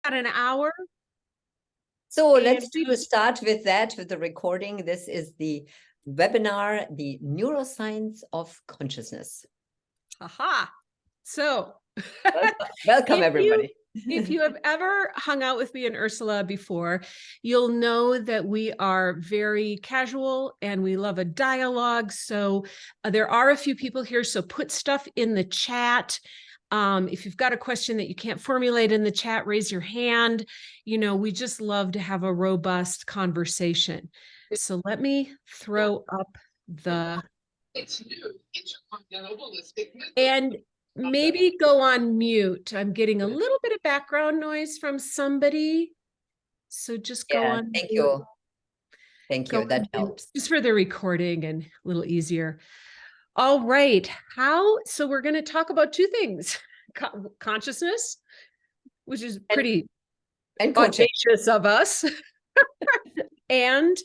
about an hour. So let's start with that, with the recording. This is the webinar, the Neuroscience of Consciousness. Aha. So welcome everybody. If you have ever hung out with me and Ursula before, you'll know that we are very casual and we love a dialogue. So there are a few people here, so put stuff in the chat. If you've got a question that you can't formulate in the chat, raise your hand. You know, we just love to have a robust conversation. So let me throw up the... And maybe go on mute. I'm getting a little bit of background noise from somebody. So just go on Thank mute. you. Thank you. That helps. Just for the recording and a little easier. All right. So we're going to talk about two things. Consciousness, which is pretty audacious of us, and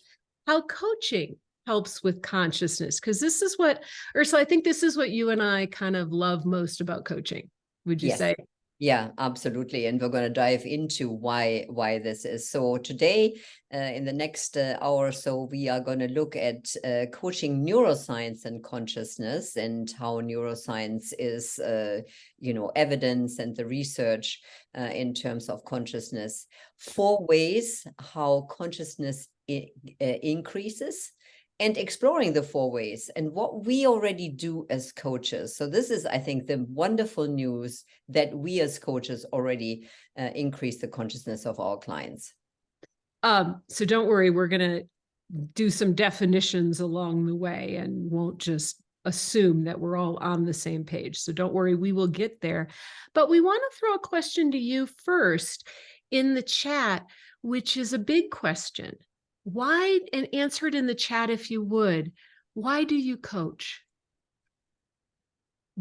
how coaching helps with consciousness, because this is what, Ursula, I think this is what you and I kind of love most about coaching. Would you say? Yeah, absolutely. And we're going to dive into why this is. So today, in the next hour or so, we are going to look at coaching neuroscience and consciousness, and how neuroscience is, evidence and the research in terms of consciousness. 4 ways how consciousness increases, and exploring the 4 ways and what we already do as coaches. So this is, I think, the wonderful news that we as coaches already increase the consciousness of our clients. So don't worry, we're going to do some definitions along the way and won't just assume that we're all on the same page. So don't worry, we will get there. But we want to throw a question to you first in the chat, which is a big question. Why, and answer it in the chat if you would, why do you coach?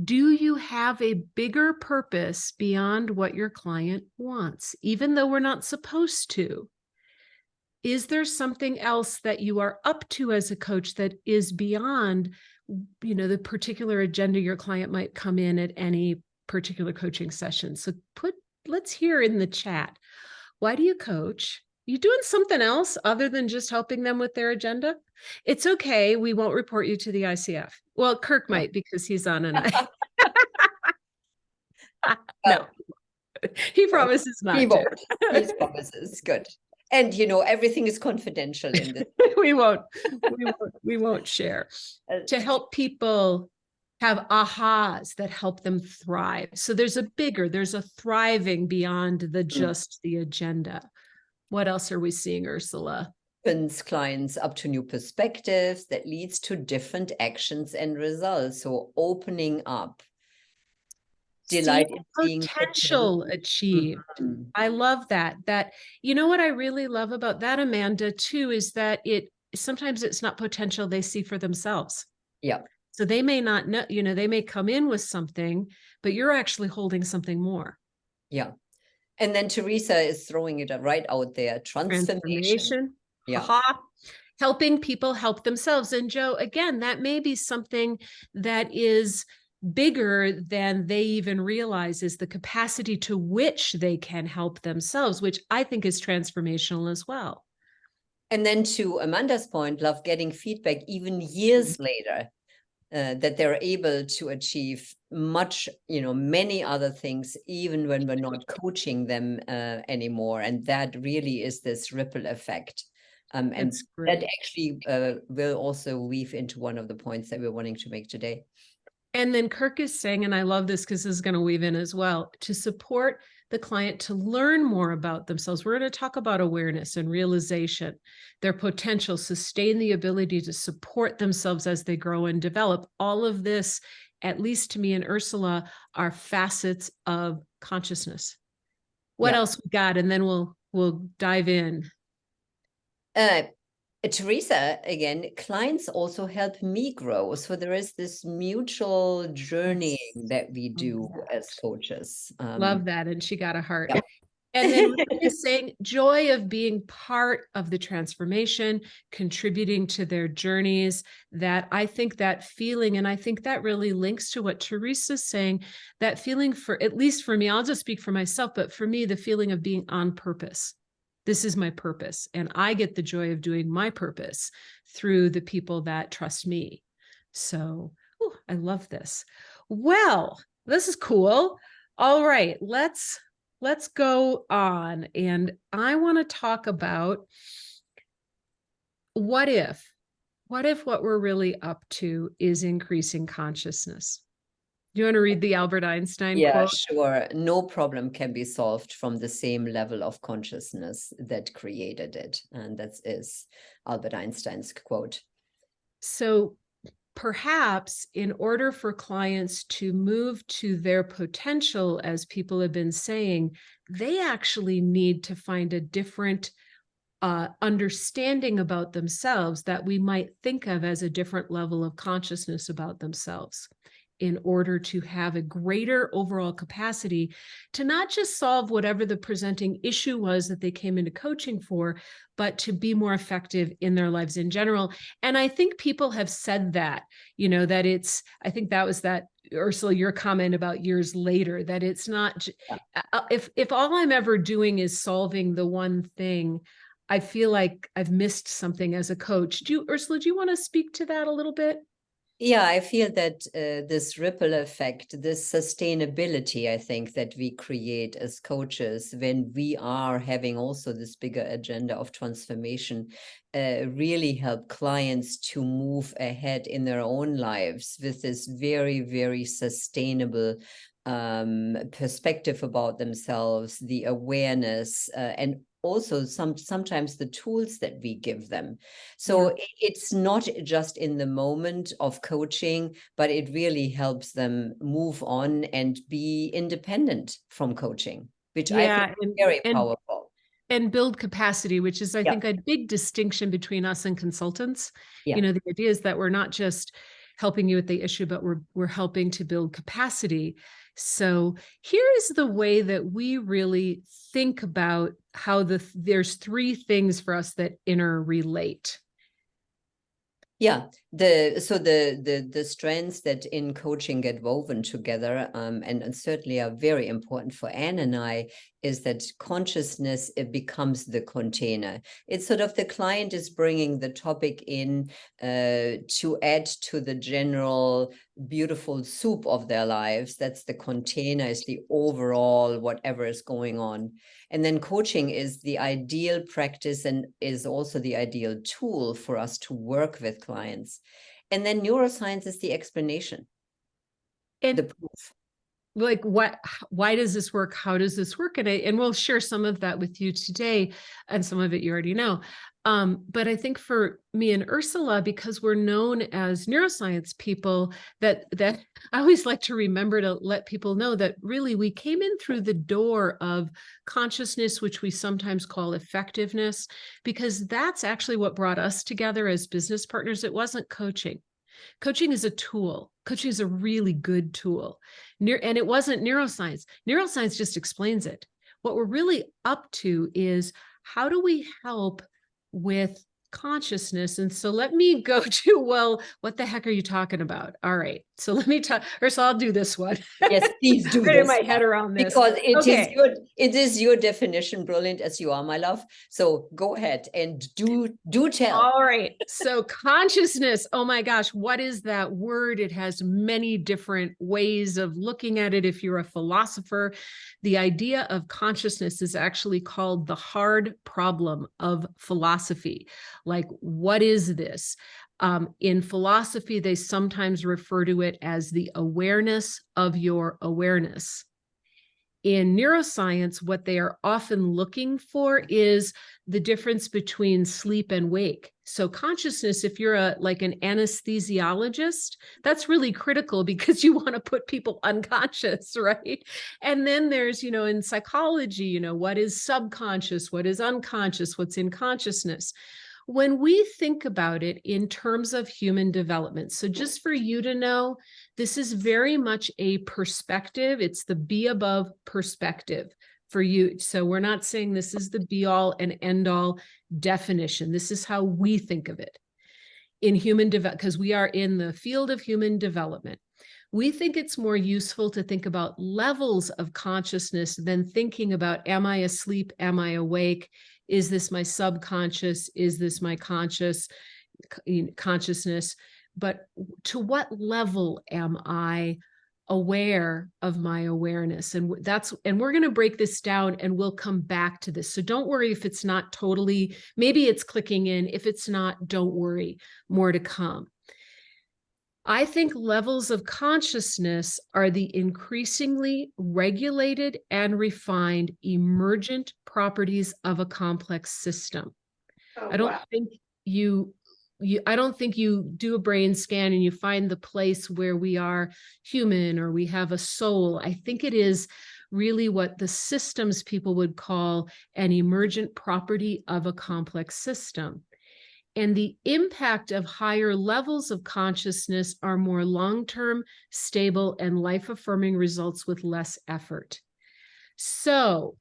Do you have a bigger purpose beyond what your client wants, even though we're not supposed to? Is there something else that you are up to as a coach that is beyond, the particular agenda your client might come in at any particular coaching session? So let's hear in the chat. Why do you coach? You doing something else other than just helping them with their agenda? It's okay. We won't report you to the ICF. Well, Kirk might, because he's on an... No, he promises not to. He promises. Good. And, everything is confidential in this. we won't share. To help people have ahas that help them thrive. So there's a thriving beyond the just the agenda. What else are we seeing, Ursula? Opens clients up to new perspectives that leads to different actions and results. So opening up. Delight in seeing potential achieved. I love that. What I really love about that, Amanda, too, is that sometimes it's not potential they see for themselves. Yeah. So they may not know, they may come in with something, but you're actually holding something more. Yeah. And then Teresa is throwing it right out there. Transformation. Yeah. Aha. Helping people help themselves. And Joe, again, that may be something that is bigger than they even realize, is the capacity to which they can help themselves, which I think is transformational as well. And then to Amanda's point, love getting feedback even years later. That they're able to achieve many other things, even when we're not coaching them anymore. And that really is this ripple effect. And that actually will also weave into one of the points that we're wanting to make today. And then Kirk is saying, and I love this because this is going to weave in as well, to support the client to learn more about themselves. We're going to talk about awareness and realization, their potential, sustain the ability to support themselves as they grow and develop. All of this, at least to me and Ursula, are facets of consciousness. What else we got? And then we'll dive in. Teresa, again, clients also help me grow. So there is this mutual journeying that we do as coaches. Love that. And she got a heart. Yeah. And then really saying joy of being part of the transformation, contributing to their journeys, that I think that feeling, and I think that really links to what Teresa's saying, that feeling for, at least for me, I'll just speak for myself, but for me, the feeling of being on purpose. This is my purpose. And I get the joy of doing my purpose through the people that trust me. So, I love this. Well, this is cool. All right, let's go on. And I want to talk about what if what we're really up to is increasing consciousness. Do you want to read the Albert Einstein Yeah, quote? sure. No problem can be solved from the same level of consciousness that created it. And that is Albert Einstein's quote. So perhaps in order for clients to move to their potential, as people have been saying, they actually need to find a different understanding about themselves that we might think of as a different level of consciousness about themselves, in order to have a greater overall capacity to not just solve whatever the presenting issue was that they came into coaching for, but to be more effective in their lives in general. And I think people have said that, that it's, I think that was that, Ursula, your comment about years later, that it's not, if all I'm ever doing is solving the one thing, I feel like I've missed something as a coach. Ursula, do you want to speak to that a little bit? Yeah, I feel that this ripple effect, this sustainability, I think that we create as coaches when we are having also this bigger agenda of transformation, really help clients to move ahead in their own lives with this very, very sustainable perspective about themselves, the awareness, and also sometimes the tools that we give them. So it's not just in the moment of coaching, but it really helps them move on and be independent from coaching, which I think is very powerful. And build capacity, which is, I Yeah. think, a big distinction between us and consultants. Yeah. The idea is that we're not just helping you with the issue, but we're helping to build capacity. So here is the way that we really think about how there's three things for us that interrelate. Yeah, the strands that in coaching get woven together, and certainly are very important for Anne and I, is that consciousness, it becomes the container. It's sort of the client is bringing the topic in to add to the general beautiful soup of their lives. That's the container, is the overall whatever is going on. And then coaching is the ideal practice and is also the ideal tool for us to work with clients. And then neuroscience is the explanation, the proof. Like, why does this work? How does this work? And we'll share some of that with you today, and some of it you already know. But I think for me and Ursula, because we're known as neuroscience people, that I always like to remember to let people know that really we came in through the door of consciousness, which we sometimes call effectiveness, because that's actually what brought us together as business partners. It wasn't coaching. Coaching is a tool. Coaching is a really good tool. And it wasn't neuroscience. Neuroscience just explains it. What we're really up to is, how do we help with consciousness? And so let me go to, well, what the heck are you talking about? All right. So let me talk, or so I'll do this one. Yes, please do Get this my head around this. because Okay. it is your definition, brilliant as you are, my love. So go ahead and do tell. All right. So consciousness, oh my gosh, what is that word? It has many different ways of looking at it. If you're a philosopher, the idea of consciousness is actually called the hard problem of philosophy. Like, what is this? In philosophy, they sometimes refer to it as the awareness of your awareness. In neuroscience, what they are often looking for is the difference between sleep and wake. So consciousness, if you're like an anesthesiologist, that's really critical because you want to put people unconscious, right? And then there's, in psychology, what is subconscious, what is unconscious, what's in consciousness. When we think about it in terms of human development, so just for you to know, this is very much a perspective. It's the be above perspective for you. So we're not saying this is the be all and end all definition. This is how we think of it in human development, because we are in the field of human development. We think it's more useful to think about levels of consciousness than thinking about, am I asleep? Am I awake? Is this my subconscious? Is this my consciousness? But to what level am I aware of my awareness? And we're going to break this down and we'll come back to this. So don't worry if it's not totally, maybe it's clicking in. If it's not, don't worry, more to come. I think levels of consciousness are the increasingly regulated and refined emergent properties of a complex system. Oh, I don't wow. think I don't think you do a brain scan and you find the place where we are human or we have a soul. I think it is really what the systems people would call an emergent property of a complex system. And the impact of higher levels of consciousness are more long-term, stable, and life-affirming results with less effort. So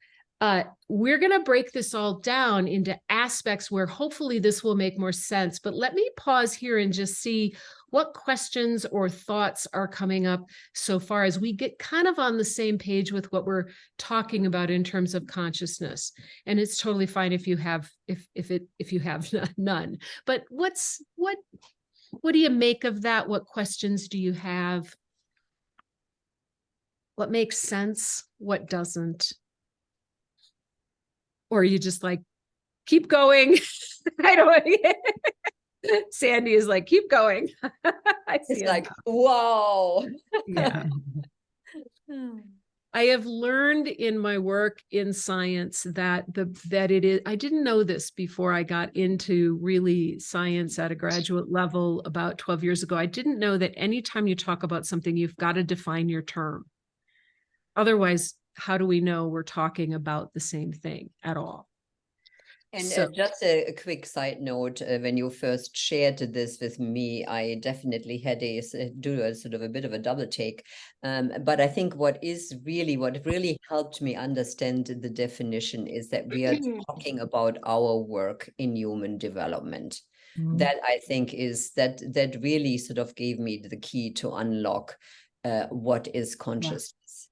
we're going to break this all down into aspects where hopefully this will make more sense. But let me pause here and just see what questions or thoughts are coming up so far as we get kind of on the same page with what we're talking about in terms of consciousness. And it's totally fine if you have if you have none. But what do you make of that? What questions do you have? What makes sense? What doesn't? Or are you just like, keep going? I don't. Sandy is like, keep going. I see It's it like, now. wow. Yeah. I have learned in my work in science that it is, I didn't know this before I got into really science at a graduate level about 12 years ago. I didn't know that anytime you talk about something, you've got to define your term. Otherwise, how do we know we're talking about the same thing at all? And So, just a quick side note, when you first shared this with me, I definitely had do a sort of a bit of a double take. But I think what really helped me understand the definition is that we are talking about our work in human development. That I think is that really sort of gave me the key to unlock what is consciousness.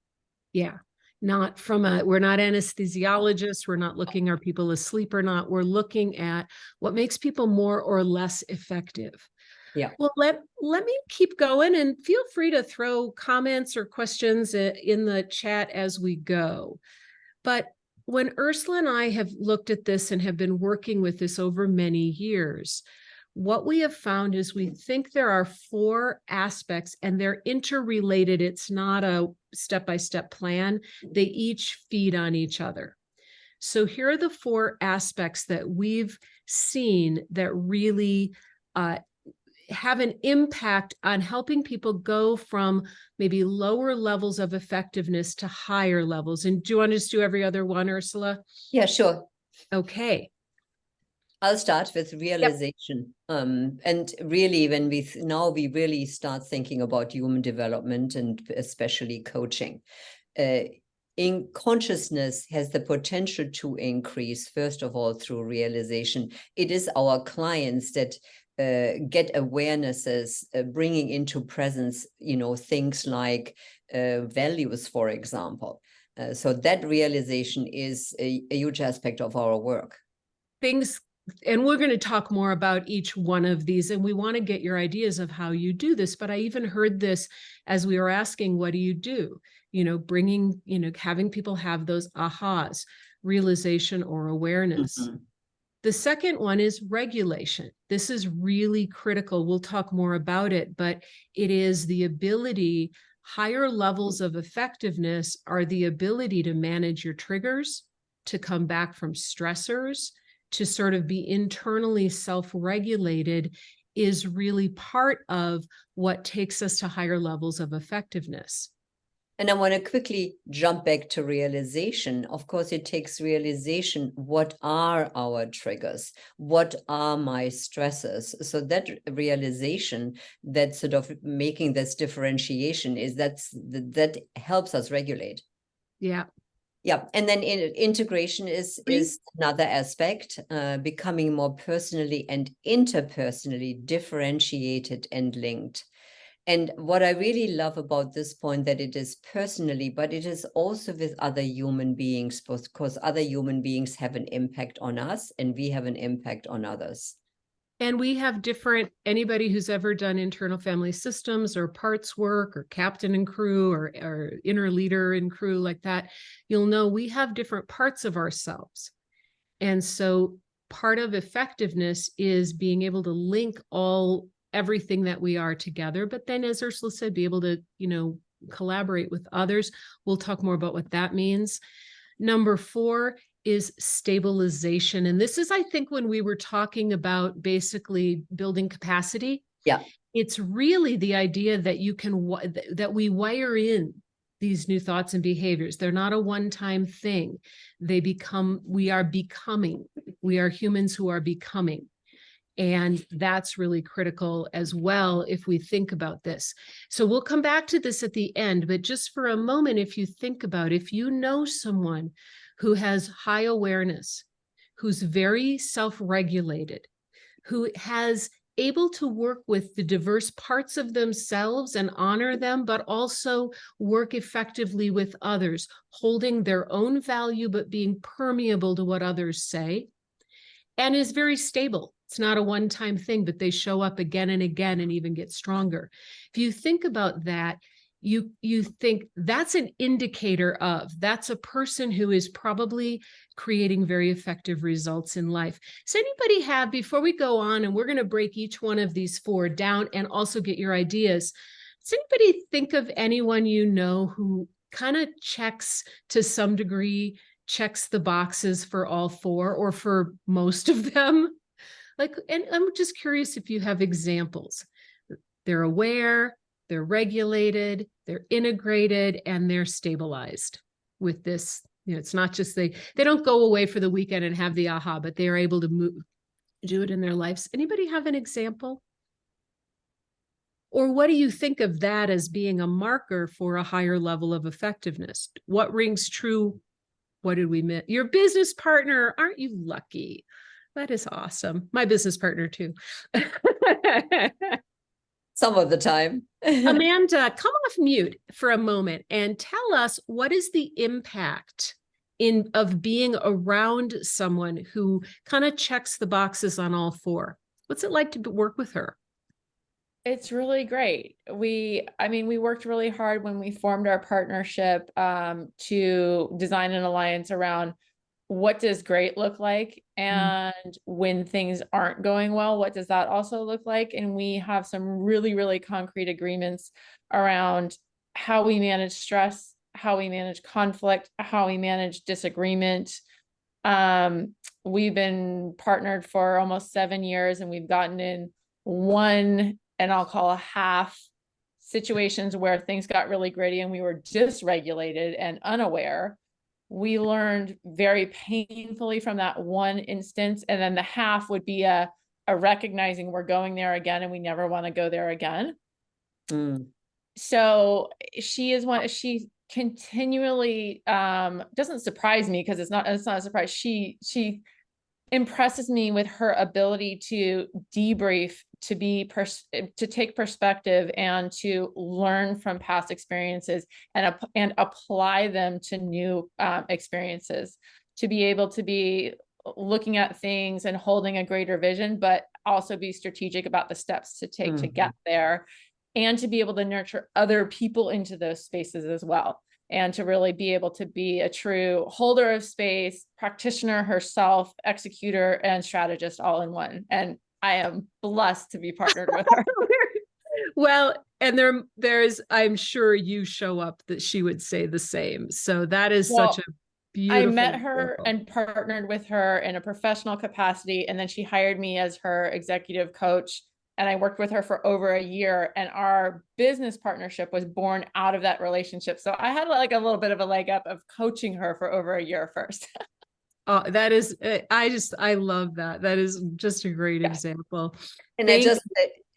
yeah. Not from we're not anesthesiologists. We're not looking, are people asleep or not? We're looking at what makes people more or less effective. Yeah. Well, let me keep going and feel free to throw comments or questions in the chat as we go. But when Ursula and I have looked at this and have been working with this over many years, what we have found is we think there are 4 aspects and they're interrelated. It's not a step-by-step plan. They each feed on each other. So here are the 4 aspects that we've seen that really have an impact on helping people go from maybe lower levels of effectiveness to higher levels. And do you want to just do every other one, Ursula? Yeah, sure. Okay. I'll start with realization. Yep. And really, when we really start thinking about human development and especially coaching, in consciousness has the potential to increase, first of all, through realization. It is our clients that get awarenesses, bringing into presence, things like values, for example. So that realization is a huge aspect of our work. And we're going to talk more about each one of these, and we want to get your ideas of how you do this. But I even heard this as we were asking, what do you do? Bringing, having people have those ahas, realization or awareness. Mm-hmm. The second one is regulation. This is really critical. We'll talk more about it, but it is the ability, higher levels of effectiveness are the ability to manage your triggers, to come back from stressors, to sort of be internally self-regulated is really part of what takes us to higher levels of effectiveness. And I want to quickly jump back to realization. Of course, it takes realization. What are our triggers? What are my stresses? So that realization, that sort of making this differentiation, is that helps us regulate. Yeah. Yeah, and then integration is another aspect, becoming more personally and interpersonally differentiated and linked. And what I really love about this point, that it is personally, but it is also with other human beings, because other human beings have an impact on us and we have an impact on others. And we have different, anybody who's ever done internal family systems or parts work or captain and crew or inner leader and crew like that, you'll know we have different parts of ourselves. And so part of effectiveness is being able to link everything that we are together. But then, as Ursula said, be able to, collaborate with others. We'll talk more about what that means. Number 4 is stabilization. And this is, I think, when we were talking about basically building capacity. Yeah. It's really the idea that that we wire in these new thoughts and behaviors. They're not a one-time thing. We are becoming. We are humans who are becoming. And that's really critical as well if we think about this. So we'll come back to this at the end, but just for a moment, if you know someone who has high awareness, who's very self-regulated, who has able to work with the diverse parts of themselves and honor them, but also work effectively with others, holding their own value, but being permeable to what others say, and is very stable. It's not a one-time thing, but they show up again and again and even get stronger. If you think about that, you think that's an indicator that's a person who is probably creating very effective results in life. Does anybody have, before we go on, and we're going to break each one of these 4 down and also get your ideas, does anybody think of anyone who kind of checks to some degree, checks the boxes for all 4 or for most of them? And I'm just curious if you have examples. They're aware, they're regulated, they're integrated, and they're stabilized with this. It's not just they don't go away for the weekend and have the aha, but they are able to do it in their lives. Anybody have an example? Or what do you think of that as being a marker for a higher level of effectiveness? What rings true? What did we miss? Your business partner, aren't you lucky? That is awesome. My business partner too. Some of the time. Amanda, come off mute for a moment and tell us, what is the impact of being around someone who kind of checks the boxes on all 4? What's it like to work with her? It's really great. We worked really hard when we formed our partnership to design an alliance around what does great look like, and when things aren't going well, what does that also look like? And we have some really, really concrete agreements around how we manage stress, how we manage conflict, how we manage disagreement. We've been partnered for almost 7 years, and we've gotten in one, and I'll call a half, situations where things got really gritty and we were dysregulated and unaware. We learned very painfully from that one instance. And then the half would be a recognizing we're going there again and we never want to go there again. So she continually doesn't surprise me, because it's not a surprise. She impresses me with her ability to debrief, to take perspective, and to learn from past experiences and apply them to new experiences, to be able to be looking at things and holding a greater vision, but also be strategic about the steps to take to get there, and to be able to nurture other people into those spaces as well. And to really be able to be a true holder of space, practitioner herself, executor, and strategist all in one. And I am blessed to be partnered with her. Well, and there's, I'm sure you show up that she would say the same. So that is such a beautiful. I met her and partnered with her in a professional capacity, and then she hired me as her executive coach. And I worked with her for over a year, and our business partnership was born out of that relationship. So I had like a little bit of a leg up of coaching her for over a year first. Oh, that is, I love that. That is just a great example. And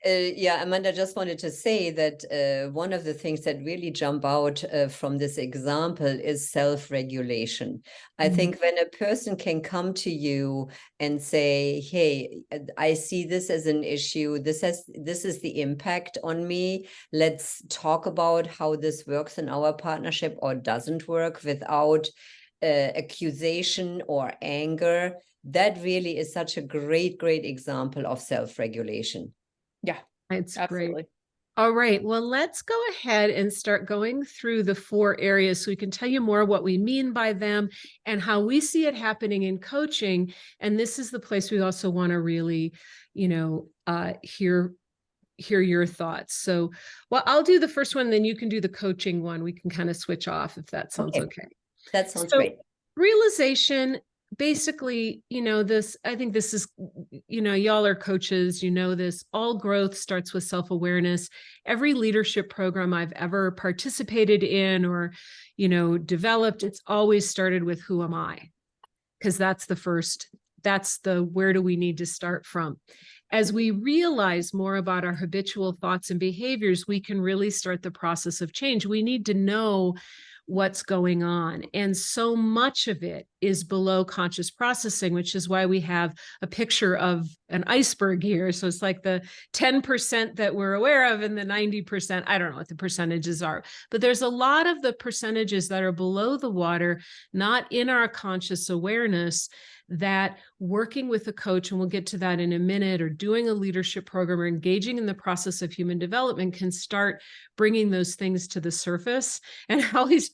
Yeah, Amanda, just wanted to say that one of the things that really jump out from this example is self-regulation. I think when a person can come to you and say, hey, I see this as an issue, this is the impact on me, let's talk about how this works in our partnership or doesn't work, without accusation or anger. That really is such a great example of self-regulation. Yeah, It's absolutely. great. All right. Well, let's go ahead and start going through the 4 areas so we can tell you more what we mean by them and how we see it happening in coaching. And this is the place we also want to really, hear your thoughts. So, well, I'll do the first one, then you can do the coaching one. We can kind of switch off if that sounds okay. That sounds So, great. realization, basically, I think this is, y'all are coaches, this, all growth starts with self-awareness. Every leadership program I've ever participated in or, developed, it's always started with who am I? Because that's the where do we need to start from? As we realize more about our habitual thoughts and behaviors, we can really start the process of change. We need to know what's going on. And so much of it is below conscious processing, which is why we have a picture of an iceberg here. So it's like the 10% that we're aware of and the 90%, I don't know what the percentages are, but there's a lot of the percentages that are below the water, not in our conscious awareness, that working with a coach, and we'll get to that in a minute, or doing a leadership program or engaging in the process of human development can start bringing those things to the surface. And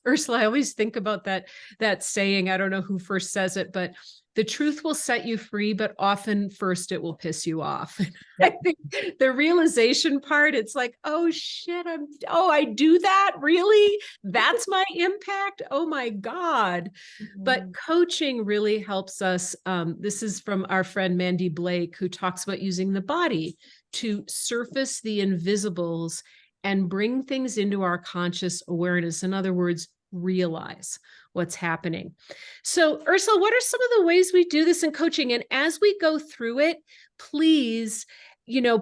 Ursula, I always think about that saying, I don't know who first says it, but the truth will set you free, but often first it will piss you off. I think the realization part, it's like, oh shit, I do that? Really? That's my impact? Oh my God. But coaching really helps us. This is from our friend Mandy Blake, who talks about using the body to surface the invisibles and bring things into our conscious awareness. In other words, realize what's happening. So, Ursula, what are some of the ways we do this in coaching? And as we go through it, please,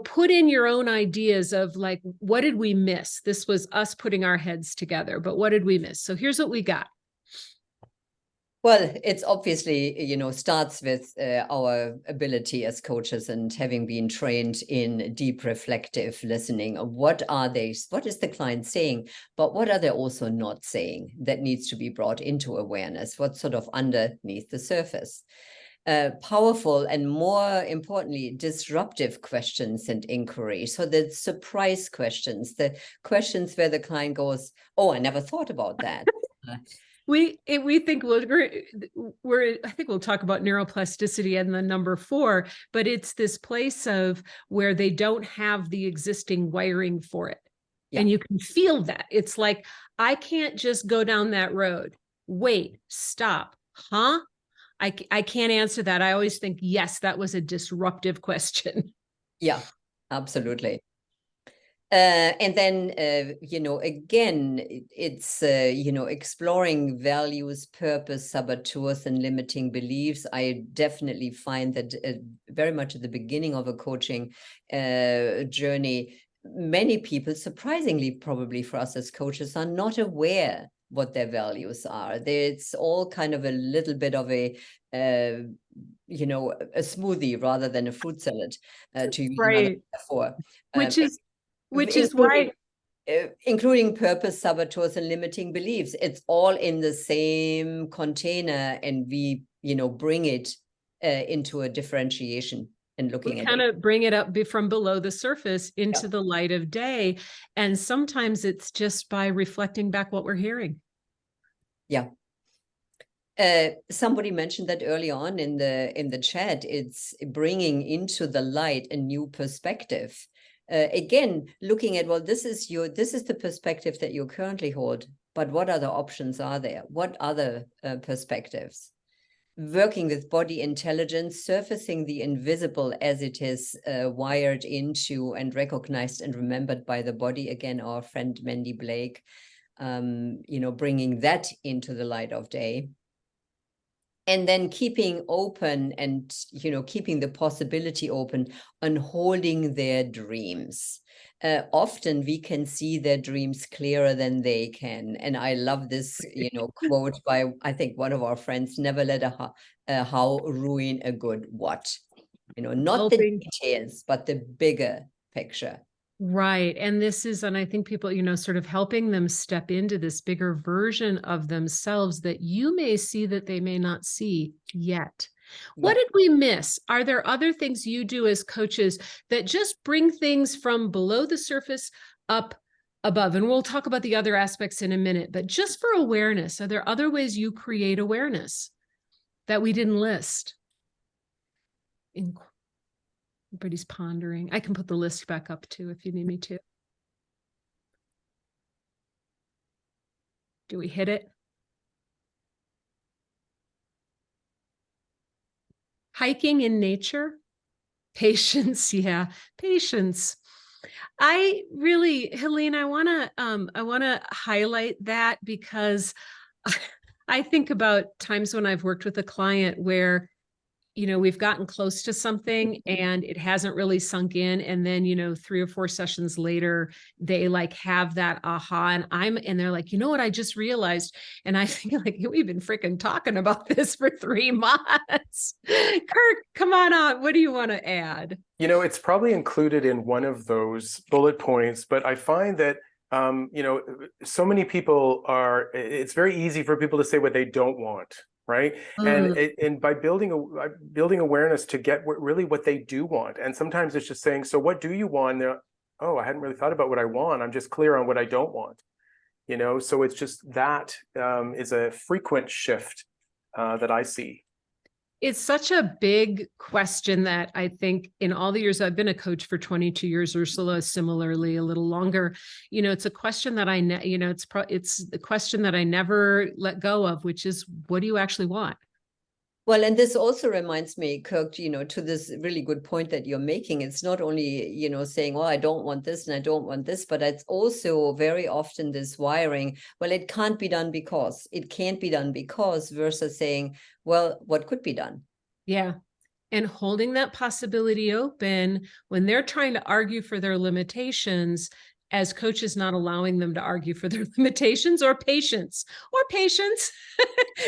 put in your own ideas of like, what did we miss? This was us putting our heads together, but what did we miss? So here's what we got. Well, it's obviously, starts with our ability as coaches and having been trained in deep reflective listening. What is the client saying, but what are they also not saying that needs to be brought into awareness? What's sort of underneath the surface? Powerful and, more importantly, disruptive questions and inquiry. So the surprise questions, the questions where the client goes, oh, I never thought about that. We think I think we'll talk about neuroplasticity and the number 4, but it's this place of where they don't have the existing wiring for it. Yeah. And you can feel that. It's like, I can't just go down that road. Wait, stop. Huh? I can't answer that. I always think, yes, that was a disruptive question. Yeah, absolutely. And then, again, it's, exploring values, purpose, saboteurs, and limiting beliefs. I definitely find that very much at the beginning of a coaching journey, many people, surprisingly, probably for us as coaches, are not aware what their values are. It's all kind of a little bit of a smoothie rather than a fruit salad, to use another metaphor. Which is why, including purpose, saboteurs, and limiting beliefs, it's all in the same container, and we, bring it into a differentiation and looking at it. We kind of bring it up from below the surface into the light of day. And sometimes it's just by reflecting back what we're hearing. Yeah. Somebody mentioned that early on in the chat. It's bringing into the light a new perspective. Again, looking at, well, this is the perspective that you currently hold, but what other options are there? What other perspectives? Working with body intelligence, surfacing the invisible as it is wired into and recognized and remembered by the body. Again, our friend Mandy Blake, bringing that into the light of day. And then keeping open and, keeping the possibility open on holding their dreams. Often we can see their dreams clearer than they can. And I love this, quote by, I think, one of our friends: never let a how ruin a good what. Not the details, but the bigger picture. Right. And this is, and I think people, sort of helping them step into this bigger version of themselves that you may see that they may not see yet. What did we miss? Are there other things you do as coaches that just bring things from below the surface up above? And we'll talk about the other aspects in a minute, but just for awareness, are there other ways you create awareness that we didn't list? Everybody's pondering. I can put the list back up too if you need me to. Do we hit it? Hiking in nature, patience. Yeah, patience. I really, Helene, I want to highlight that because I think about times when I've worked with a client where we've gotten close to something and it hasn't really sunk in. And then, 3 or 4 sessions later, they like have that aha and they're like, what I just realized. And I think like, we've been freaking talking about this for 3 months. Kirk, come on out. What do you want to add? It's probably included in one of those bullet points, but I find that so many people it's very easy for people to say what they don't want. Right. And by building awareness to get really what they do want. And sometimes it's just saying, so what do you want? And they're, oh, I hadn't really thought about what I want. I'm just clear on what I don't want. So it's just that is a frequent shift that I see. It's such a big question that I think in all the years I've been a coach for 22 years, Ursula, similarly a little longer, it's a question that it's the question that I never let go of, which is, what do you actually want? Well, and this also reminds me, Kirk, to this really good point that you're making. It's not only, saying, well, I don't want this and I don't want this, but it's also very often this wiring, well, it can't be done because, it can't be done because, versus saying, well, what could be done? Yeah. And holding that possibility open when they're trying to argue for their limitations, as coaches, not allowing them to argue for their limitations, or patience,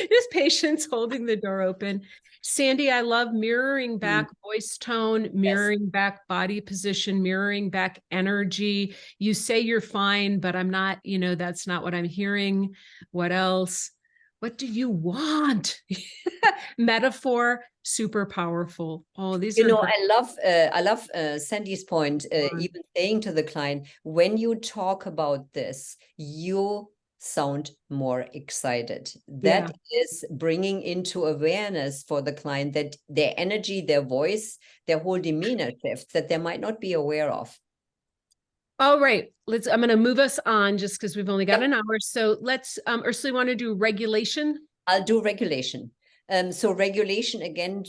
just patience, holding the door open. Sandy, I love mirroring back voice tone, mirroring back body position, mirroring back energy. You say you're fine, but I'm not, that's not what I'm hearing. What else? What do you want? Metaphor, super powerful. Oh, these are great. I love Sandy's point, even saying to the client, when you talk about this, you sound more excited. That is bringing into awareness for the client that their energy, their voice, their whole demeanor shifts that they might not be aware of. All right, I'm going to move us on just because we've only got an hour. So let's, Ursula, want to do regulation? I'll do regulation. So regulation, again,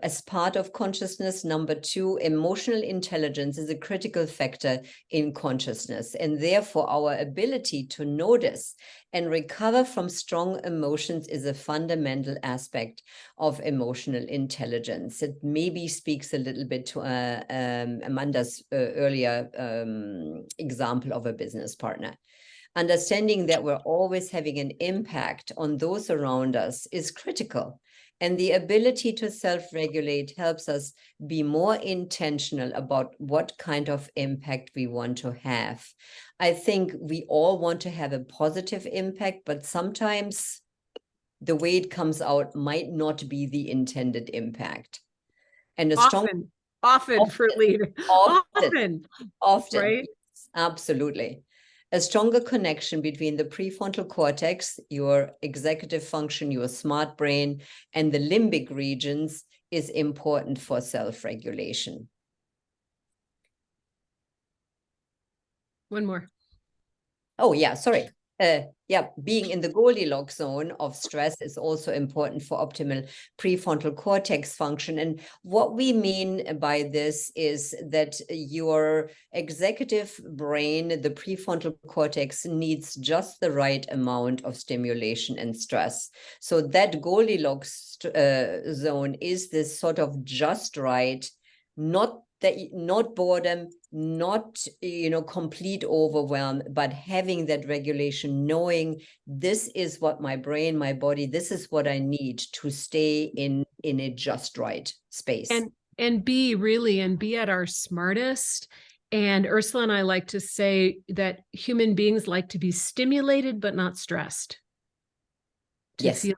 as part of consciousness. Number 2, emotional intelligence is a critical factor in consciousness. And therefore, our ability to notice and recover from strong emotions is a fundamental aspect of emotional intelligence. It maybe speaks a little bit to Amanda's earlier example of a business partner. Understanding that we're always having an impact on those around us is critical. And the ability to self-regulate helps us be more intentional about what kind of impact we want to have. I think we all want to have a positive impact, but sometimes the way it comes out might not be the intended impact. And often for leaders. Often, right? Absolutely. A stronger connection between the prefrontal cortex, your executive function, your smart brain, and the limbic regions is important for self-regulation. One more. Oh, yeah, sorry. being in the Goldilocks zone of stress is also important for optimal prefrontal cortex function. And what we mean by this is that your executive brain, the prefrontal cortex, needs just the right amount of stimulation and stress. So that Goldilocks zone is this sort of just right, not boredom, not complete overwhelm, but having that regulation, knowing this is what my brain, my body, this is what I need to stay in a just right space. And be at our smartest. And Ursula and I like to say that human beings like to be stimulated but not stressed. To feel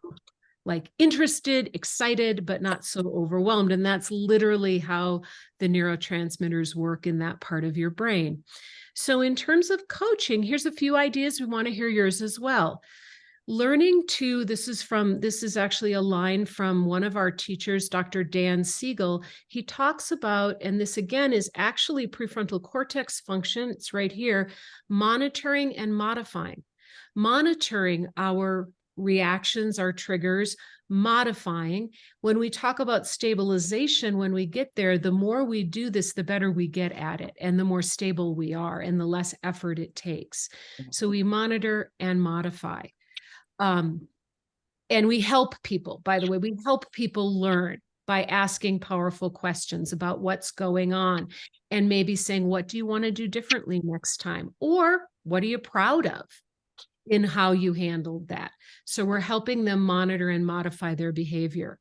like interested, excited, but not so overwhelmed. And that's literally how the neurotransmitters work in that part of your brain. So in terms of coaching, here's a few ideas. We want to hear yours as well. Learning to, this is actually a line from one of our teachers, Dr. Dan Siegel. He talks about, and this again is actually prefrontal cortex function, it's right here, monitoring and modifying. Monitoring our reactions, our triggers, modifying. When we talk about stabilization, when we get there, the more we do this, the better we get at it, and the more stable we are, and the less effort it takes. So we monitor and modify. And we help people, by the way, we help people learn by asking powerful questions about what's going on, and maybe saying, what do you want to do differently next time? Or what are you proud of in how you handled that? So we're helping them monitor and modify their behavior,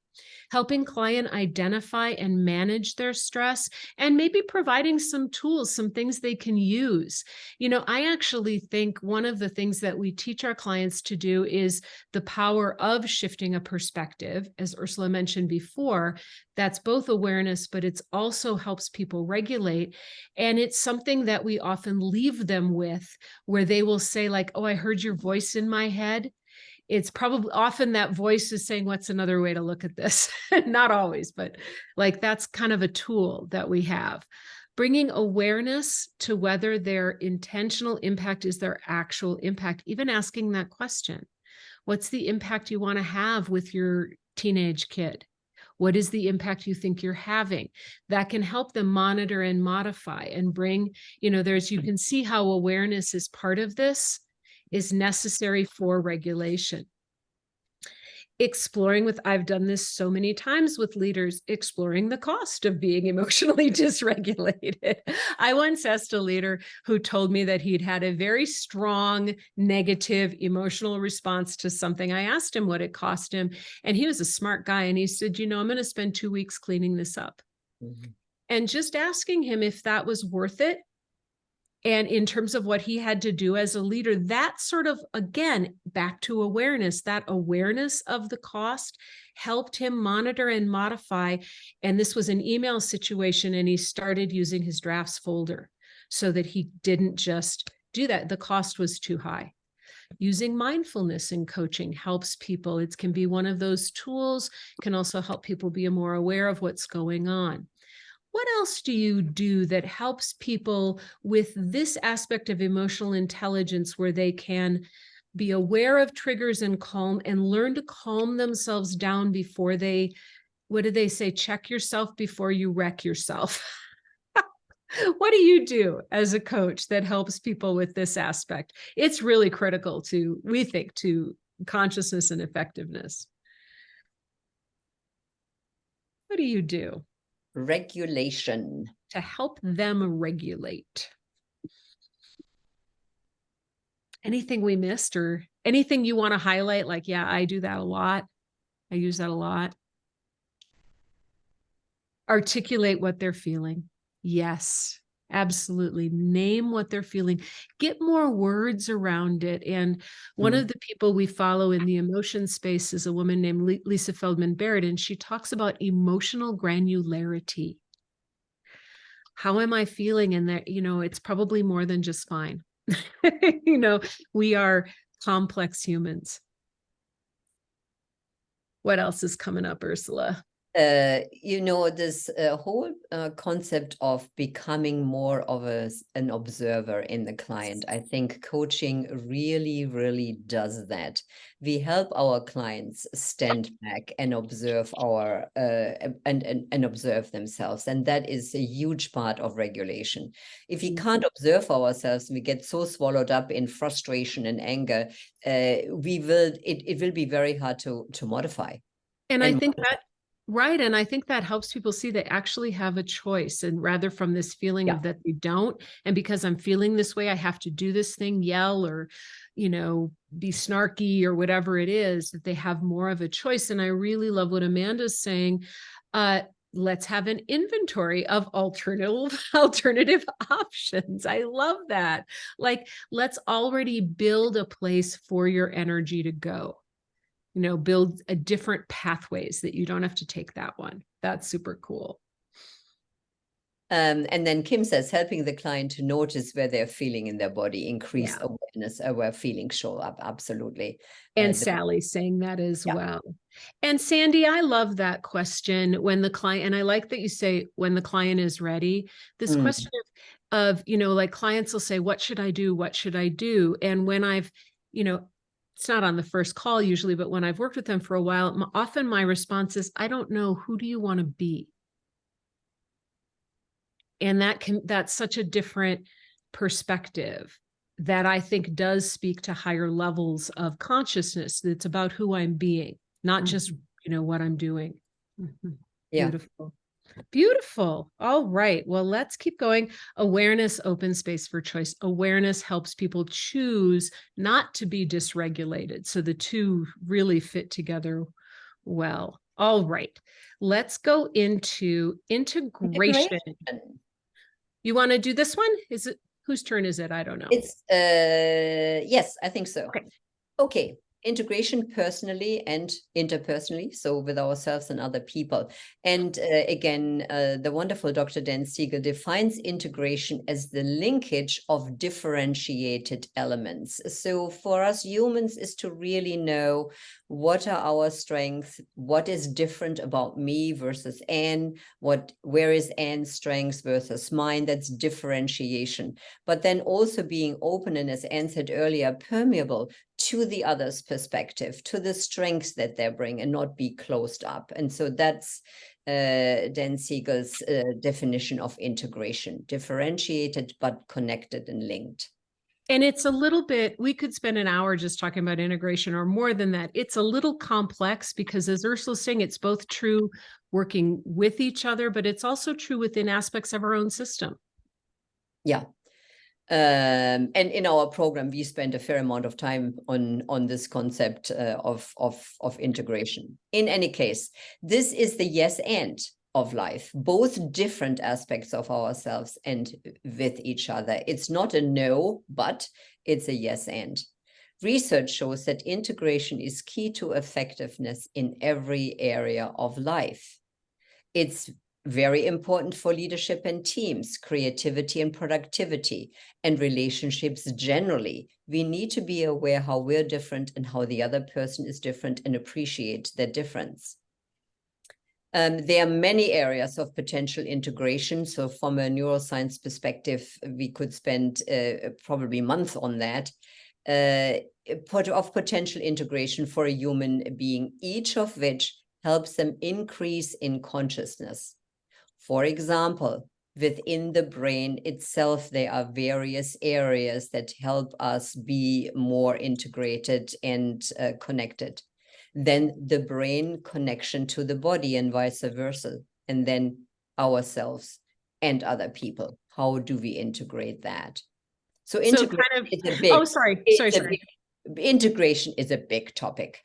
helping client identify and manage their stress, and maybe providing some tools, some things they can use. I actually think one of the things that we teach our clients to do is the power of shifting a perspective, as Ursula mentioned before. That's both awareness, but it's also helps people regulate. And it's something that we often leave them with, where they will say like, oh, I heard your voice in my head. It's probably often that voice is saying, what's another way to look at this? Not always, but like that's kind of a tool that we have. Bringing awareness to whether their intentional impact is their actual impact, even asking that question. What's the impact you want to have with your teenage kid? What is the impact you think you're having? That can help them monitor and modify and bring, you can see how awareness is part of this, is necessary for regulation. Exploring I've done this so many times with leaders, exploring the cost of being emotionally dysregulated. I once asked a leader who told me that he'd had a very strong negative emotional response to something. I asked him what it cost him, and he was a smart guy. And he said, I'm going to spend 2 weeks cleaning this up. Mm-hmm. And just asking him if that was worth it, and in terms of what he had to do as a leader, that sort of, again, back to awareness, that awareness of the cost helped him monitor and modify. And this was an email situation, and he started using his drafts folder so that he didn't just do that. The cost was too high. Using mindfulness in coaching helps people. It can be one of those tools, can also help people be more aware of what's going on. What else do you do that helps people with this aspect of emotional intelligence, where they can be aware of triggers and calm and learn to calm themselves down before they, what do they say? Check yourself before you wreck yourself. What do you do as a coach that helps people with this aspect? It's really critical to, we think, to consciousness and effectiveness. What do you do? Regulation. To help them regulate. Anything we missed, or anything you want to highlight? Like, yeah, I do that a lot. I use that a lot. Articulate what they're feeling. Yes, absolutely. Name what they're feeling. Get more words around it. And one of the people we follow in the emotion space is a woman named Lisa Feldman Barrett, and she talks about emotional granularity. How am I feeling? And that, it's probably more than just fine. We are complex humans. What else is coming up, Ursula? This whole concept of becoming more of an observer in the client, I think coaching really, really does that. We help our clients stand back and observe and observe themselves, and that is a huge part of regulation. If we can't observe ourselves, we get so swallowed up in frustration and anger. It will be very hard to modify. And I think that, right. And I think that helps people see they actually have a choice, and rather from this feeling of that they don't. And because I'm feeling this way, I have to do this thing, yell or, be snarky or whatever it is, that they have more of a choice. And I really love what Amanda's saying. Let's have an inventory of alternative options. I love that. Like, let's already build a place for your energy to go. Build a different pathways that you don't have to take that one. That's super cool. And then Kim says, helping the client to notice where they're feeling in their body, increase awareness of where feelings show up. Absolutely. And Sally's saying that as well. And Sandy, I love that question when the client, and I like that you say when the client is ready, this question of, like clients will say, what should I do? What should I do? And when I've, it's not on the first call usually, but when I've worked with them for a while, often my response is, I don't know. Who do you want to be? And that's such a different perspective that I think does speak to higher levels of consciousness. It's about who I'm being, not just, what I'm doing. Beautiful. Beautiful. All right. Well, let's keep going. Awareness, open space for choice. Awareness helps people choose not to be dysregulated. So the two really fit together well. All right. Let's go into integration. You want to do this one? Is it whose turn is it? I don't know. It's yes, I think so. Okay. Integration personally and interpersonally, so with ourselves and other people. And again, the wonderful Dr. Dan Siegel defines integration as the linkage of differentiated elements. So for us humans is to really know what are our strengths, what is different about me versus Anne, where is Anne's strengths versus mine. That's differentiation. But then also being open and, as Anne said earlier, permeable to the other's perspective, to the strengths that they bring, and not be closed up. And so that's Dan Siegel's definition of integration: differentiated but connected and linked. And it's a little bit, we could spend an hour just talking about integration, or more than that. It's a little complex because, as Ursula's saying, it's both true working with each other, but it's also true within aspects of our own system. Yeah. And in our program, we spend a fair amount of time on this concept of integration. In any case, this is the yes and of life, both different aspects of ourselves and with each other. It's not a no, but it's a yes and. Research shows that integration is key to effectiveness in every area of life. It's very important for leadership and teams, creativity and productivity, and relationships generally. We need to be aware how we're different and how the other person is different, and appreciate that difference. There are many areas of potential integration. So from a neuroscience perspective, we could spend probably months on that, of potential integration for a human being, each of which helps them increase in consciousness. For example, within the brain itself, there are various areas that help us be more integrated and connected. Then the brain connection to the body and vice versa, and then ourselves and other people. How do we integrate that? So integration is a big, integration is a big topic.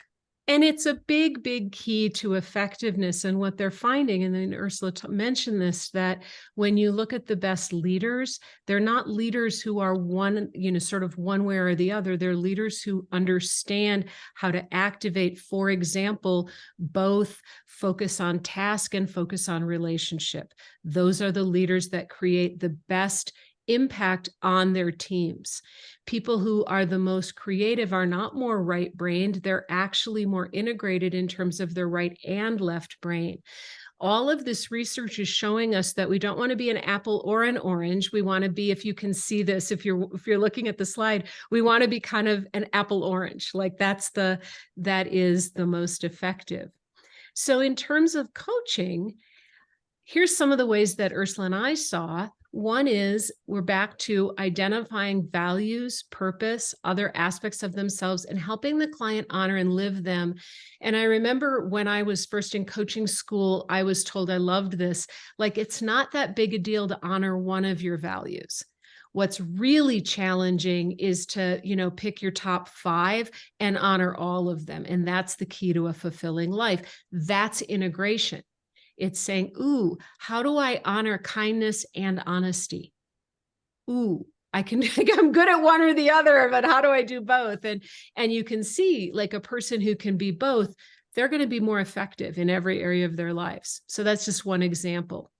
And it's a big, big key to effectiveness. And what they're finding, and then Ursula mentioned this, that when you look at the best leaders, they're not leaders who are one, sort of one way or the other. They're leaders who understand how to activate, for example, both focus on task and focus on relationship. Those are the leaders that create the best impact on their teams. People who are the most creative are not more right-brained. They're actually more integrated in terms of their right and left brain. All of this research is showing us that we don't want to be an apple or an orange. We want to be, if you can see this, if you're looking at the slide, we want to be kind of an apple orange. Like that is the most effective. So in terms of coaching, here's some of the ways that Ursula and I saw. One is we're back to identifying values, purpose, other aspects of themselves, and helping the client honor and live them. And I remember when I was first in coaching school, I was told, I loved this, like, it's not that big a deal to honor one of your values. What's really challenging is to, pick your top 5 and honor all of them. And that's the key to a fulfilling life. That's integration. It's saying, ooh, how do I honor kindness and honesty? Ooh, I'm good at one or the other, but how do I do both? And you can see, like, a person who can be both, they're going to be more effective in every area of their lives. So that's just one example.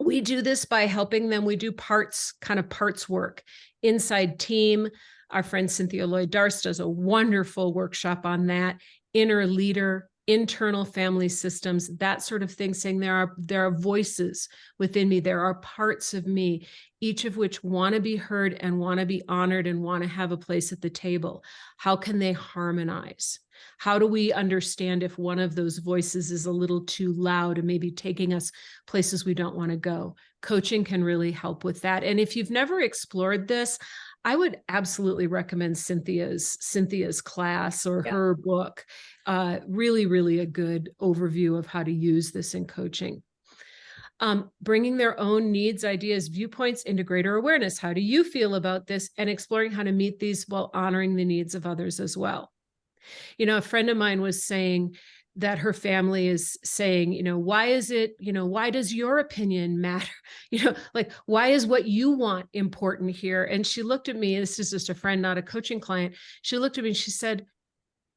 We do this by helping them. We do parts work inside team. Our friend Cynthia Lloyd-Darst does a wonderful workshop on that. Inner leader, internal family systems, that sort of thing, saying there are voices within me, there are parts of me, each of which want to be heard and want to be honored and want to have a place at the table. How can they harmonize? How do we understand if one of those voices is a little too loud and maybe taking us places we don't want to go? Coaching can really help with that. And if you've never explored this, I would absolutely recommend Cynthia's class or her book. Really, really a good overview of how to use this in coaching. Bringing their own needs, ideas, viewpoints into greater awareness. How do you feel about this? And exploring how to meet these while honoring the needs of others as well. A friend of mine was saying that her family is saying, why does your opinion matter? Like, why is what you want important here? And she looked at me, this is just a friend, not a coaching client. She looked at me and she said,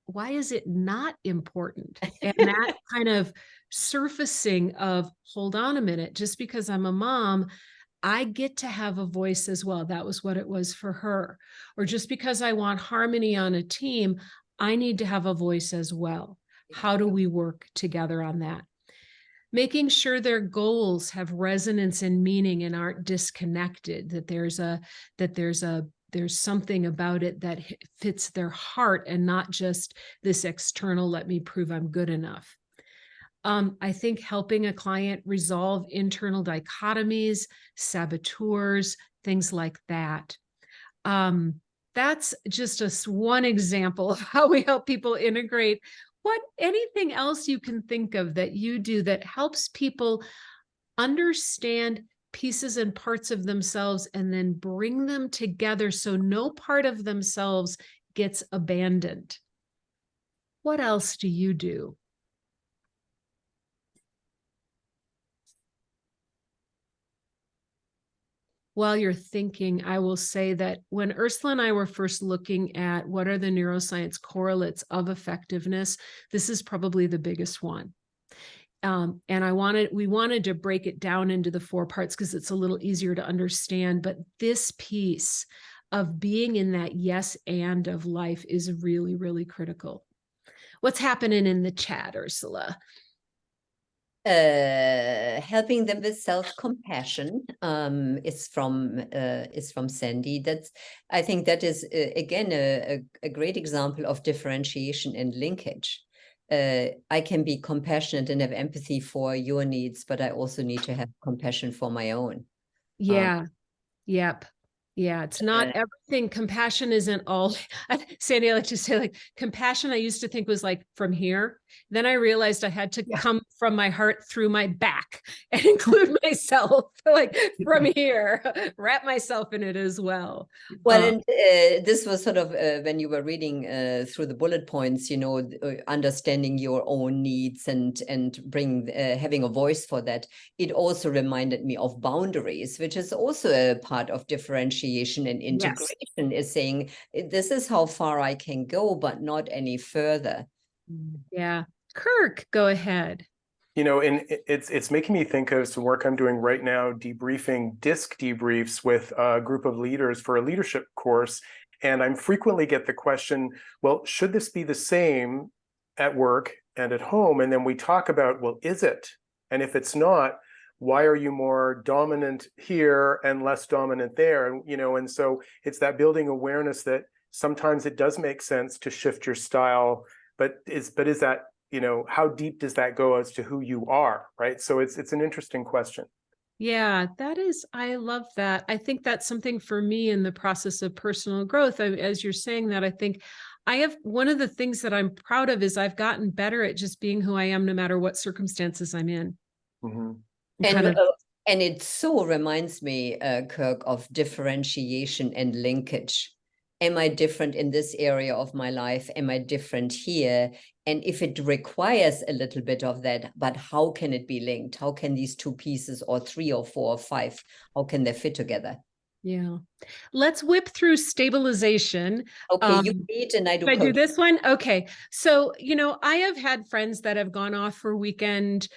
why is it not important? And that kind of surfacing of, hold on a minute, just because I'm a mom, I get to have a voice as well. That was what it was for her. Or just because I want harmony on a team, I need to have a voice as well. How do we work together on that? Making sure their goals have resonance and meaning and aren't disconnected, that there's something about it that fits their heart and not just this external, let me prove I'm good enough. I think helping a client resolve internal dichotomies, saboteurs, things like that. That's just one example of how we help people integrate. Anything else you can think of that you do that helps people understand pieces and parts of themselves and then bring them together so no part of themselves gets abandoned? What else do you do? While you're thinking, I will say that when Ursula and I were first looking at what are the neuroscience correlates of effectiveness, this is probably the biggest one. And we wanted to break it down into the 4 parts because it's a little easier to understand. But this piece of being in that yes and of life is really, really critical. What's happening in the chat, Ursula? Helping them with self-compassion is from Sandy. I think that is again a great example of differentiation and linkage. I can be compassionate and have empathy for your needs, but I also need to have compassion for my own. Yeah. Yep. Yeah, it's not everything. Compassion isn't all. Sandy, I like to say, like, compassion I used to think was like from here. Then I realized I had to come from my heart through my back and include myself, like from here, wrap myself in it as well. Well, and this was sort of when you were reading through the bullet points, understanding your own needs and having a voice for that. It also reminded me of boundaries, which is also a part of differentiation and integration. Is saying this is how far I can go, but not any further. Yeah. Kirk, go ahead. And it's making me think of some work I'm doing right now, debriefing disc debriefs with a group of leaders for a leadership course. And I'm frequently get the question, well, should this be the same at work and at home? And then we talk about, well, is it? And if it's not, why are you more dominant here and less dominant there? And so it's that building awareness that sometimes it does make sense to shift your style, but is that, how deep does that go as to who you are, right? So it's an interesting question. Yeah, I love that. I think that's something for me in the process of personal growth. As you're saying that, I think one of the things that I'm proud of is I've gotten better at just being who I am, no matter what circumstances I'm in. Mm-hmm. And it so reminds me, Kirk, of differentiation and linkage. Am I different in this area of my life? Am I different here? And if it requires a little bit of that, but how can it be linked? How can these two pieces, or three or four or five, how can they fit together? Yeah. Let's whip through stabilization. Okay, you lead and I do coaching. I do coaching. this one? Okay. So, I have had friends that have gone off for weekend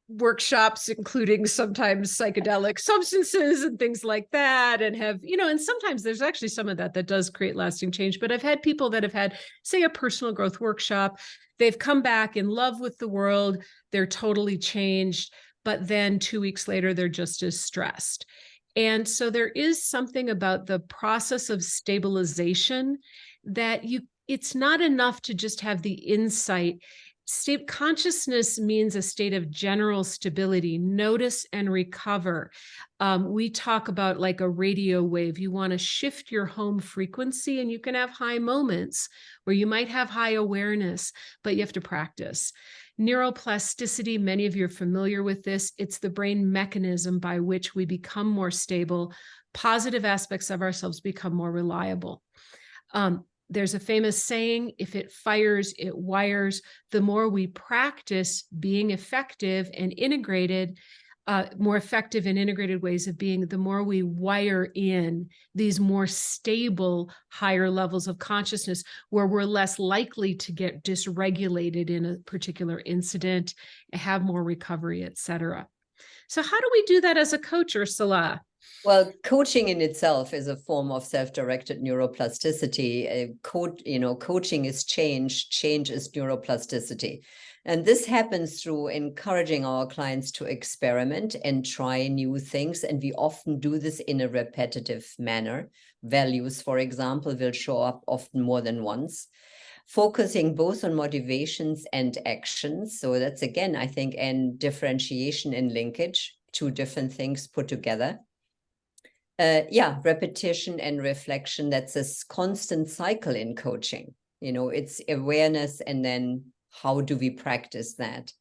workshops, including sometimes psychedelic substances and things like that, and have, and sometimes there's actually some of that does create lasting change. But I've had people that have had, say, a personal growth workshop. They've come back in love with the world. They're totally changed. But then 2 weeks later, they're just as stressed. And so there is something about the process of stabilization that it's not enough to just have the insight. Consciousness means a state of general stability, notice and recover. We talk about like a radio wave. You want to shift your home frequency, and you can have high moments where you might have high awareness, but you have to practice. Neuroplasticity, many of you are familiar with this. It's the brain mechanism by which we become more stable. Positive aspects of ourselves become more reliable. There's a famous saying, if it fires, it wires. The more we practice being effective and integrated, more effective and integrated ways of being, the more we wire in these more stable, higher levels of consciousness, where we're less likely to get dysregulated in a particular incident, have more recovery, et cetera. So how do we do that as a coach, Ursula? Well, coaching in itself is a form of self-directed neuroplasticity. Coaching is change. Change is neuroplasticity. And this happens through encouraging our clients to experiment and try new things. And we often do this in a repetitive manner. Values, for example, will show up often more than once. Focusing both on motivations and actions. So that's, again, I think, and differentiation and linkage, two different things put together. Repetition and reflection. That's a constant cycle in coaching. It's awareness, and then how do we practice that?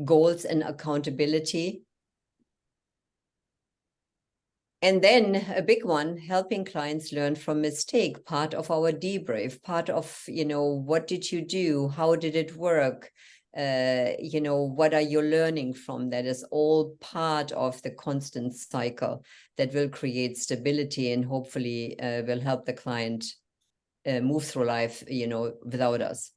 Goals and accountability. And then a big one, helping clients learn from mistake, part of our debrief, part of, what did you do? How did it work? What are you learning from that? Is all part of the constant cycle that will create stability and hopefully will help the client move through life, without us.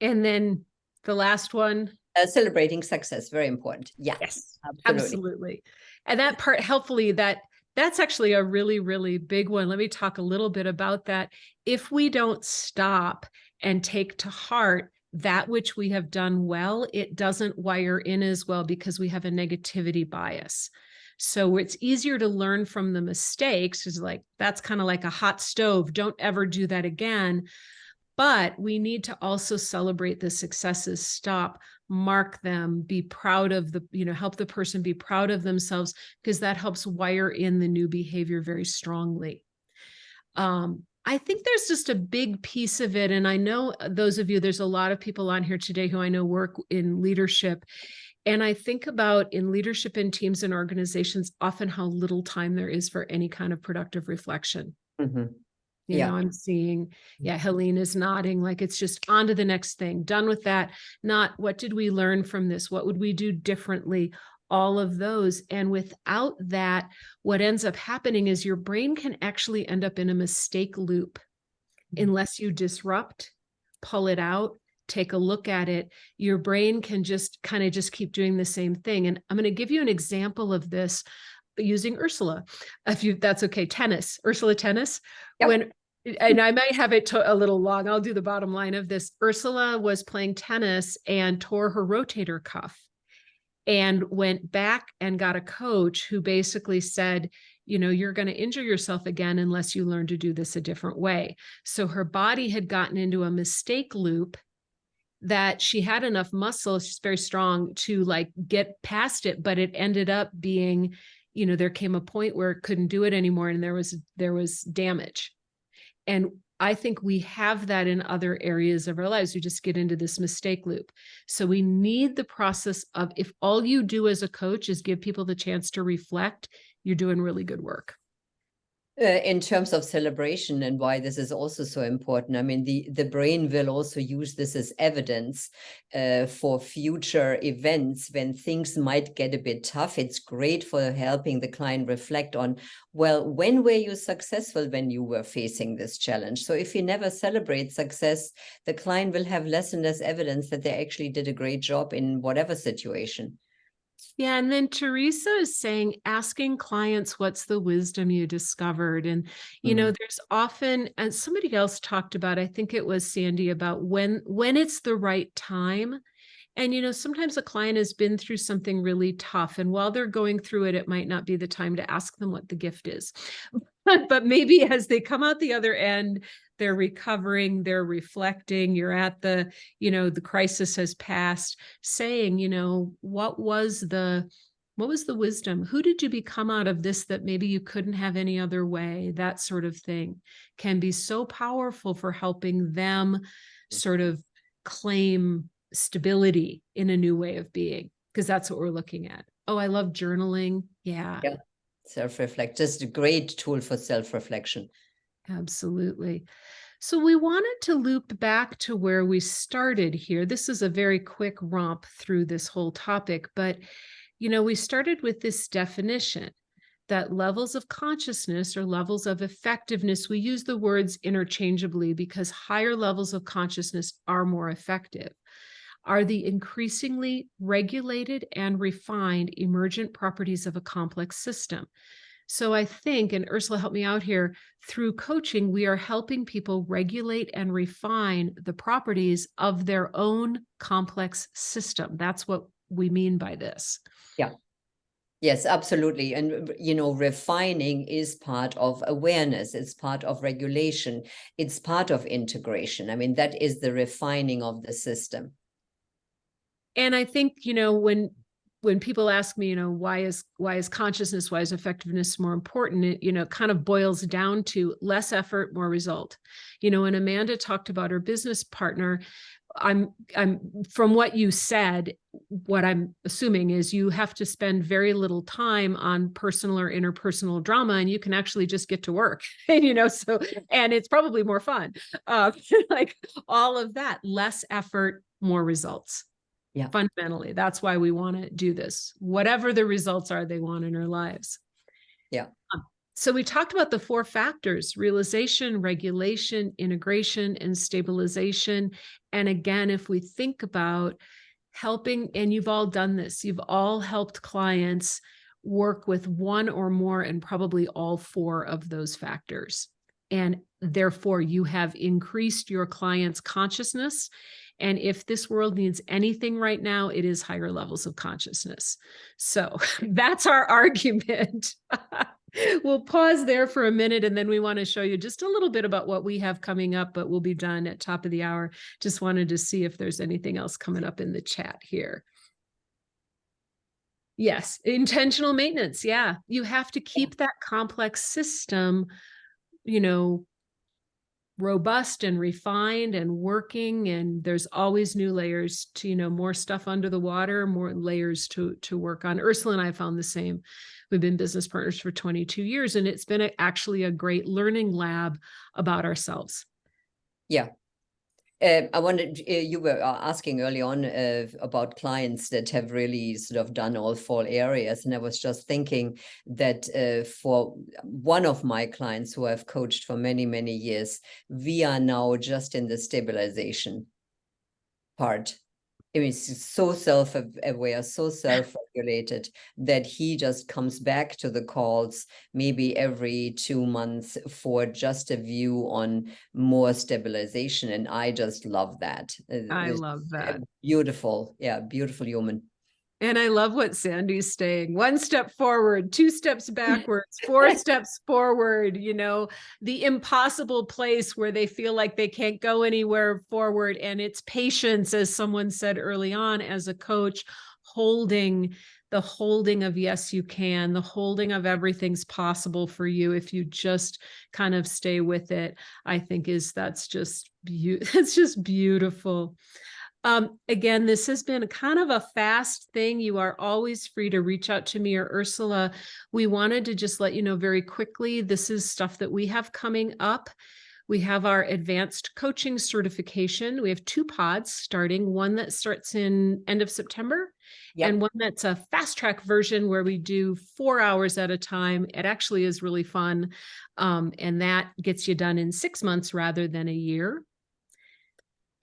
And then the last one. Celebrating success, very important. Yeah, yes, absolutely. And that part, helpfully, that's actually a really, really big one. Let me talk a little bit about that. If we don't stop and take to heart that which we have done well, it doesn't wire in as well because we have a negativity bias. So it's easier to learn from the mistakes. It's like, that's kind of like a hot stove. Don't ever do that again. But we need to also celebrate the successes, stop, mark them, be proud of help the person be proud of themselves, because that helps wire in the new behavior very strongly. I think there's just a big piece of it. And I know those of you, there's a lot of people on here today who I know work in leadership. And I think about in leadership in teams and organizations, often how little time there is for any kind of productive reflection. Mm-hmm. I'm seeing, Helene is nodding, like it's just on to the next thing, done with that. Not what did we learn from this? What would we do differently? All of those. And without that, what ends up happening is your brain can actually end up in a mistake loop unless you disrupt, pull it out, take a look at it, your brain can just kind of just keep doing the same thing. And I'm going to give you an example of this using Ursula, if you, that's okay. Tennis, Ursula tennis. Yep. And I might have it a little long. I'll do the bottom line of this. Ursula was playing tennis and tore her rotator cuff and went back and got a coach who basically said, you know, you're going to injure yourself again unless you learn to do this a different way. So her body had gotten into a mistake loop that she had enough muscle, she's very strong, to like get past it, but it ended up being, you know, there came a point where it couldn't do it anymore and there was damage. And I think we have that in other areas of our lives. We just get into this mistake loop. So we need the process of, if all you do as a coach is give people the chance to reflect, you're doing really good work. In terms of celebration and why this is also so important, I mean, the brain will also use this as evidence for future events when things might get a bit tough. It's great for helping the client reflect on, well, when were you successful when you were facing this challenge? So if you never celebrate success, the client will have less and less evidence that they actually did a great job in whatever situation. Yeah. And then Teresa is saying, asking clients, what's the wisdom you discovered? And, you know, there's often, and somebody else talked about, I think it was Sandy, about when it's the right time. And, you know, sometimes a client has been through something really tough, and while they're going through it, it might not be the time to ask them what the gift is. But maybe as they come out the other end, they're recovering, they're reflecting, you're at the, you know, the crisis has passed, saying, you know, what was the wisdom? Who did you become out of this that maybe you couldn't have any other way? That sort of thing can be so powerful for helping them sort of claim stability in a new way of being, because that's what we're looking at. Oh, I love journaling. Yeah. Self-reflect, just a great tool for self-reflection. Absolutely. So we wanted to loop back to where we started here. This is a very quick romp through this whole topic, but, you know, we started with this definition that levels of consciousness or levels of effectiveness, we use the words interchangeably because higher levels of consciousness are more effective, are the increasingly regulated and refined emergent properties of a complex system. So I think, and Ursula, help me out here, through coaching, we are helping people regulate and refine the properties of their own complex system. That's what we mean by this. Yeah. Yes, absolutely. And, you know, refining is part of awareness. It's part of regulation. It's part of integration. I mean, that is the refining of the system. And I think, you know, when people ask me, you know, why is consciousness, why is effectiveness more important? It, you know, kind of boils down to less effort, more result. You know, when Amanda talked about her business partner, I'm from what you said, what I'm assuming is you have to spend very little time on personal or interpersonal drama, and you can actually just get to work. And, you know, so, and it's probably more fun. Like all of that, less effort, more results. Yeah. Fundamentally, that's why we want to do this. Whatever the results are they want in our lives. Yeah. So we talked about the 4 factors: realization, regulation, integration, and stabilization. And again, if we think about helping, and you've all done this, you've all helped clients work with one or more and probably all 4 of those factors. And therefore, you have increased your client's consciousness. And if this world needs anything right now, it is higher levels of consciousness. So that's our argument. We'll pause there for a minute, and then we want to show you just a little bit about what we have coming up, but we'll be done at top of the hour. Just wanted to see if there's anything else coming up in the chat here. Yes, intentional maintenance. Yeah, you have to keep that complex system, you know, robust and refined and working, and there's always new layers to, you know, more stuff under the water, more layers to work on. Ursula and I found the same. We've been business partners for 22 years, and it's been actually a great learning lab about ourselves. Yeah. I wondered, you were asking early on about clients that have really sort of done all 4 areas. And I was just thinking that for one of my clients who I've coached for many, many years, we are now just in the stabilization. part. I mean, he's so self-aware, so self-regulated that he just comes back to the calls maybe every 2 months for just a view on more stabilization. And I just love that. I love that. Beautiful. Yeah, beautiful human. And I love what Sandy's saying. 1 step forward, 2 steps backwards, 4 steps forward, you know, the impossible place where they feel like they can't go anywhere forward. And it's patience, as someone said early on, as a coach, holding of yes, you can, the holding of everything's possible for you if you just kind of stay with it. I think that's just beautiful. Again, this has been kind of a fast thing. You are always free to reach out to me or Ursula. We wanted to just let you know very quickly, this is stuff that we have coming up. We have our advanced coaching certification. We have 2 pods starting, one that starts in end of September, and one that's a fast track version where we do 4 hours at a time. It actually is really fun. And that gets you done in 6 months rather than a year.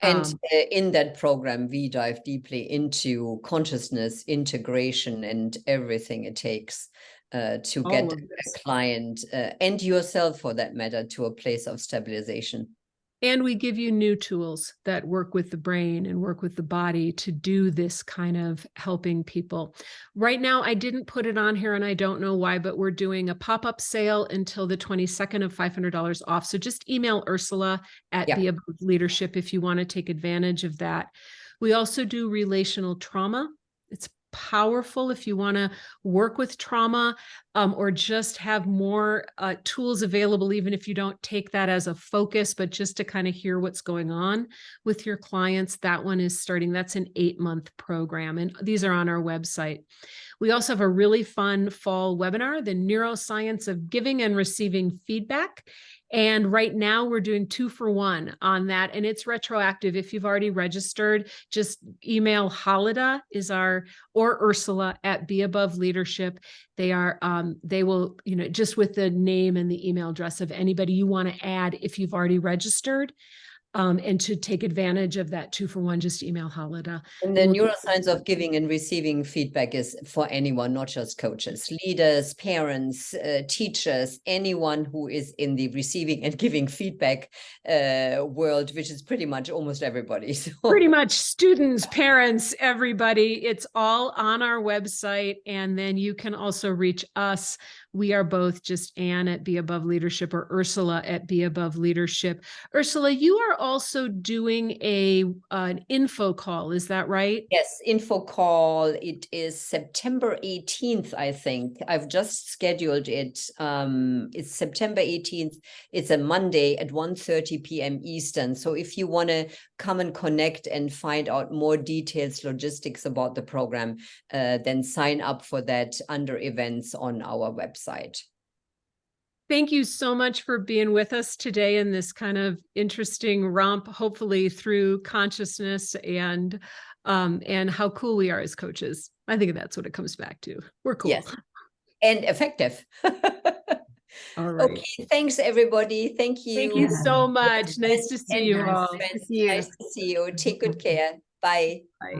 And in that program, we dive deeply into consciousness, integration, and everything it takes to get a client and yourself, for that matter, to a place of stabilization. And we give you new tools that work with the brain and work with the body to do this kind of helping people. Right now, I didn't put it on here and I don't know why, but we're doing a pop-up sale until the 22nd of $500 off. So just email Ursula at Be Above Leadership if you want to take advantage of that. We also do relational trauma. It's powerful if you want to work with trauma or just have more tools available, even if you don't take that as a focus, but just to kind of hear what's going on with your clients. That one is starting. That's an 8-month program. And these are on our website. We also have a really fun fall webinar, the Neuroscience of Giving and Receiving Feedback. And right now we're doing 2 for 1 on that. And it's retroactive. If you've already registered, just email Halida or Ursula at Be Above Leadership. They will, you know, just with the name and the email address of anybody you want to add if you've already registered. And to take advantage of that 2 for 1, just email Halida. And the neuroscience of giving and receiving feedback is for anyone, not just coaches, leaders, parents, teachers, anyone who is in the receiving and giving feedback world, which is pretty much almost everybody. So pretty much students, parents, everybody. It's all on our website. And then you can also reach us. We are both just Anne at Be Above Leadership or Ursula at Be Above Leadership. Ursula, you are also doing an info call. Is that right? Yes, info call. It is September 18th, I think. I've just scheduled it. It's September 18th. It's a Monday at 1:30 p.m. Eastern. So if you want to come and connect and find out more details, logistics about the program, then sign up for that under events on our website. Thank you so much for being with us today in this kind of interesting romp, hopefully through consciousness and how cool we are as coaches. I think that's what it comes back to. We're cool. Yes. And effective. All right. Okay, thanks everybody. Thank you. Thank you so much. Nice to see you all. Nice to see you. Take good care. Bye. Bye.